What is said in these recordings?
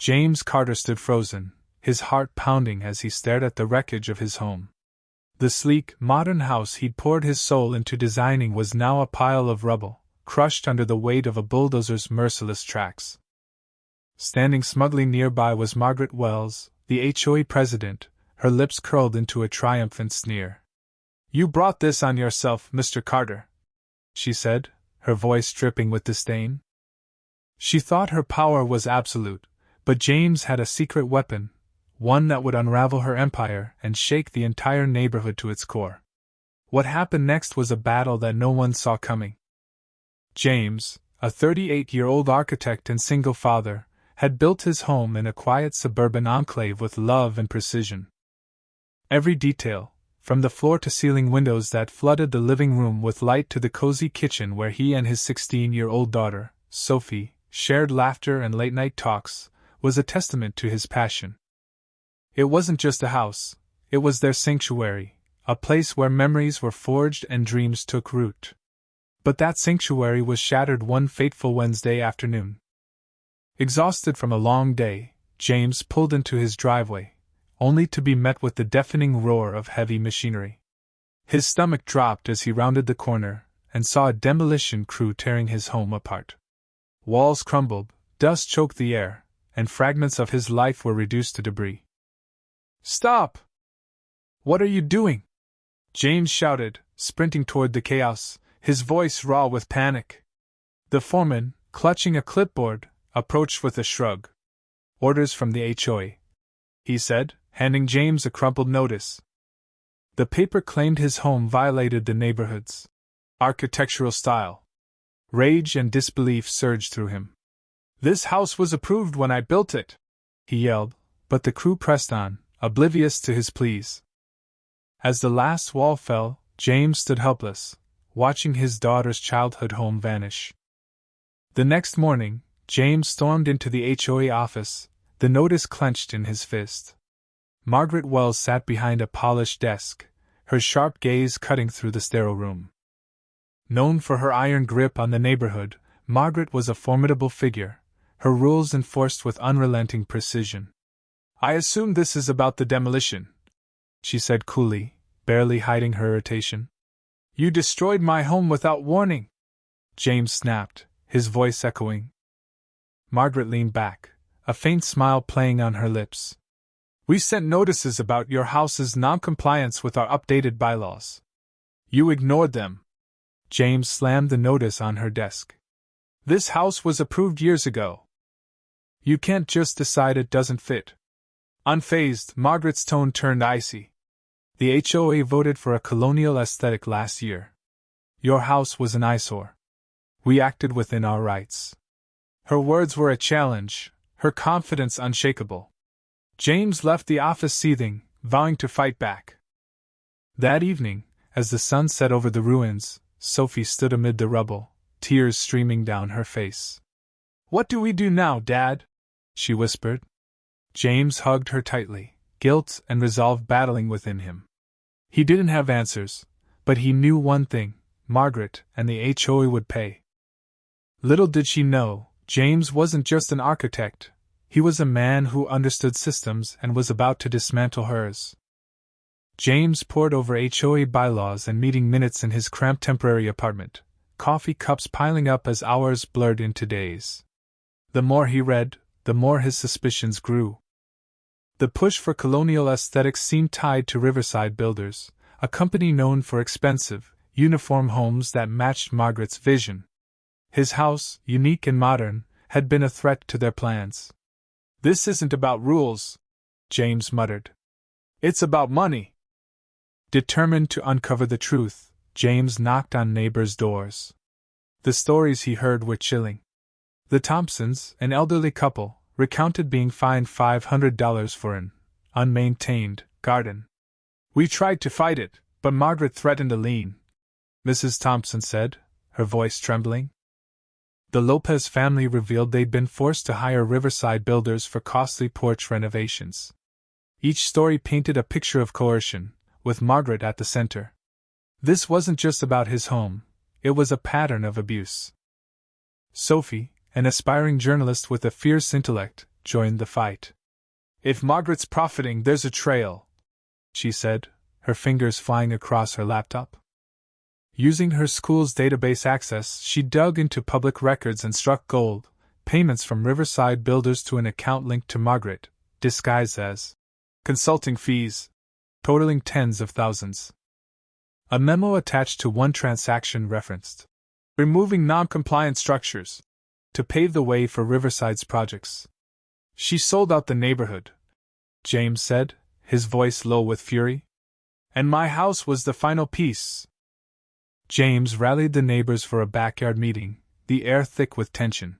James Carter stood frozen, his heart pounding as he stared at the wreckage of his home. The sleek, modern house he'd poured his soul into designing was now a pile of rubble, crushed under the weight of a bulldozer's merciless tracks. Standing smugly nearby was Margaret Wells, the HOA president, her lips curled into a triumphant sneer. "You brought this on yourself, Mr. Carter," she said, her voice dripping with disdain. She thought her power was absolute, but James had a secret weapon, one that would unravel her empire and shake the entire neighborhood to its core. What happened next was a battle that no one saw coming. James, a 38-year-old architect and single father, had built his home in a quiet suburban enclave with love and precision. Every detail, from the floor-to-ceiling windows that flooded the living room with light to the cozy kitchen where he and his 16-year-old daughter, Sophie, shared laughter and late-night talks, was a testament to his passion. It wasn't just a house, it was their sanctuary, a place where memories were forged and dreams took root. But that sanctuary was shattered one fateful Wednesday afternoon. Exhausted from a long day, James pulled into his driveway, only to be met with the deafening roar of heavy machinery. His stomach dropped as he rounded the corner and saw a demolition crew tearing his home apart. Walls crumbled, dust choked the air, and fragments of his life were reduced to debris. "Stop! What are you doing?" James shouted, sprinting toward the chaos, his voice raw with panic. The foreman, clutching a clipboard, approached with a shrug. "Orders from the HOA," he said, handing James a crumpled notice. The paper claimed his home violated the neighborhood's architectural style. Rage and disbelief surged through him. "This house was approved when I built it," he yelled, but the crew pressed on, oblivious to his pleas. As the last wall fell, James stood helpless, watching his daughter's childhood home vanish. The next morning, James stormed into the HOA office, the notice clenched in his fist. Margaret Wells sat behind a polished desk, her sharp gaze cutting through the sterile room. Known for her iron grip on the neighborhood, Margaret was a formidable figure, her rules enforced with unrelenting precision. "I assume this is about the demolition," she said coolly, barely hiding her irritation. "You destroyed my home without warning," James snapped, his voice echoing. Margaret leaned back, a faint smile playing on her lips. "We sent notices about your house's non-compliance with our updated bylaws. You ignored them." James slammed the notice on her desk. "This house was approved years ago. You can't just decide it doesn't fit." Unfazed, Margaret's tone turned icy. "The HOA voted for a colonial aesthetic last year. Your house was an eyesore. We acted within our rights." Her words were a challenge, her confidence unshakable. James left the office seething, vowing to fight back. That evening, as the sun set over the ruins, Sophie stood amid the rubble, tears streaming down her face. "What do we do now, Dad?" she whispered. James hugged her tightly, guilt and resolve battling within him. He didn't have answers, but he knew one thing: Margaret and the HOA would pay. Little did she know, James wasn't just an architect, he was a man who understood systems and was about to dismantle hers. James pored over HOA bylaws and meeting minutes in his cramped temporary apartment, coffee cups piling up as hours blurred into days. The more he read, the more his suspicions grew. The push for colonial aesthetics seemed tied to Riverside Builders, a company known for expensive, uniform homes that matched Margaret's vision. His house, unique and modern, had been a threat to their plans. "This isn't about rules," James muttered. "It's about money." Determined to uncover the truth, James knocked on neighbors' doors. The stories he heard were chilling. The Thompsons, an elderly couple, recounted being fined $500 for an unmaintained garden. "We tried to fight it, but Margaret threatened a lien," Mrs. Thompson said, her voice trembling. The Lopez family revealed they'd been forced to hire Riverside Builders for costly porch renovations. Each story painted a picture of coercion, with Margaret at the center. This wasn't just about his home, it was a pattern of abuse. Sophie, an aspiring journalist with a fierce intellect, joined the fight. If Margaret's profiting, there's a trail, she said, her fingers flying across her laptop. Using her school's database access, she dug into public records and struck gold, payments from Riverside Builders to an account linked to Margaret, disguised as consulting fees, totaling tens of thousands. A memo attached to one transaction referenced removing non-compliant structures to pave the way for Riverside's projects. She sold out the neighborhood, James said, his voice low with fury. And my house was the final piece. James rallied the neighbors for a backyard meeting, the air thick with tension.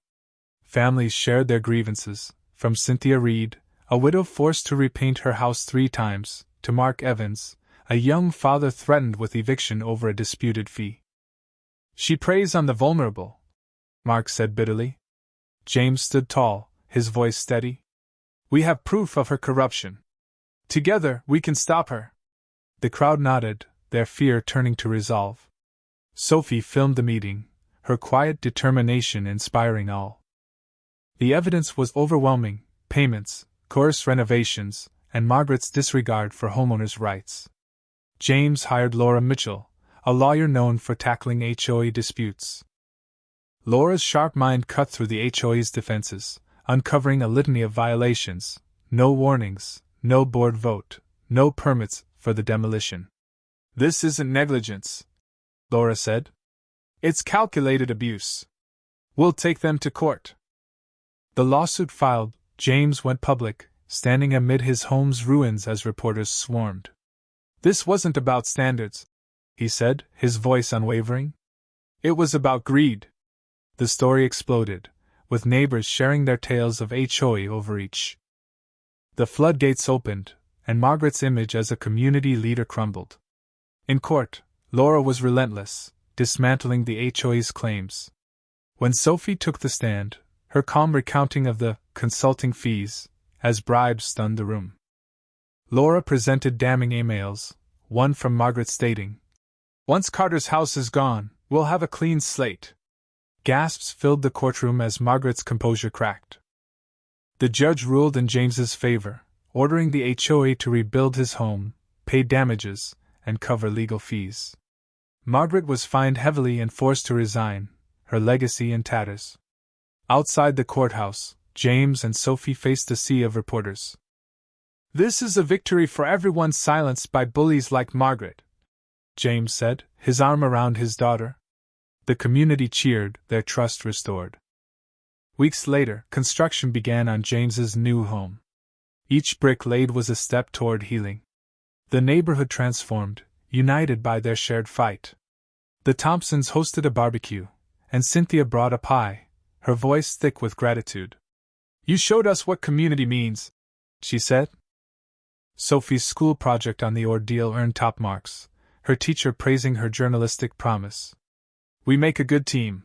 Families shared their grievances, from Cynthia Reed, a widow forced to repaint her house 3 times, to Mark Evans, a young father threatened with eviction over a disputed fee. She preys on the vulnerable, Mark said bitterly. James stood tall, his voice steady. We have proof of her corruption. Together, we can stop her. The crowd nodded, their fear turning to resolve. Sophie filmed the meeting, her quiet determination inspiring all. The evidence was overwhelming: payments, course renovations, and Margaret's disregard for homeowners' rights. James hired Laura Mitchell, a lawyer known for tackling HOA disputes. Laura's sharp mind cut through the HOA's defenses, uncovering a litany of violations: no warnings, no board vote, no permits for the demolition. This isn't negligence, Laura said. It's calculated abuse. We'll take them to court. The lawsuit filed, James went public, standing amid his home's ruins as reporters swarmed. This wasn't about standards, he said, his voice unwavering. It was about greed. The story exploded, with neighbors sharing their tales of HOA overreach. The floodgates opened, and Margaret's image as a community leader crumbled. In court, Laura was relentless, dismantling the HOA's claims. When Sophie took the stand, her calm recounting of the consulting fees as bribes stunned the room. Laura presented damning emails, one from Margaret stating, "Once Carter's house is gone, we'll have a clean slate." Gasps filled the courtroom as Margaret's composure cracked. The judge ruled in James's favor, ordering the HOA to rebuild his home, pay damages, and cover legal fees. Margaret was fined heavily and forced to resign, her legacy in tatters. Outside the courthouse, James and Sophie faced a sea of reporters. "This is a victory for everyone silenced by bullies like Margaret," James said, his arm around his daughter. The community cheered, their trust restored. Weeks later, construction began on James's new home. Each brick laid was a step toward healing. The neighborhood transformed, united by their shared fight. The Thompsons hosted a barbecue, and Cynthia brought a pie, her voice thick with gratitude. "You showed us what community means," she said. Sophie's school project on the ordeal earned top marks, her teacher praising her journalistic prowess. "We make a good team,"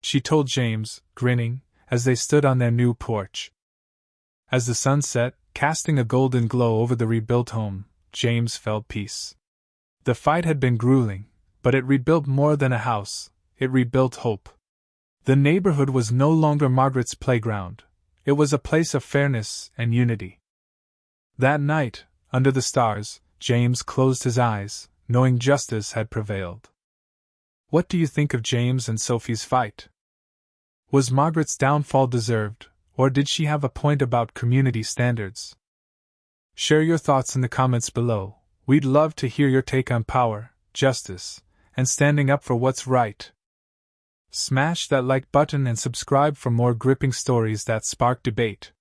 she told James, grinning, as they stood on their new porch. As the sun set, casting a golden glow over the rebuilt home, James felt peace. The fight had been grueling, but it rebuilt more than a house, it rebuilt hope. The neighborhood was no longer Margaret's playground, it was a place of fairness and unity. That night, under the stars, James closed his eyes, knowing justice had prevailed. What do you think of James and Sophie's fight? Was Margaret's downfall deserved, or did she have a point about community standards? Share your thoughts in the comments below. We'd love to hear your take on power, justice, and standing up for what's right. Smash that like button and subscribe for more gripping stories that spark debate.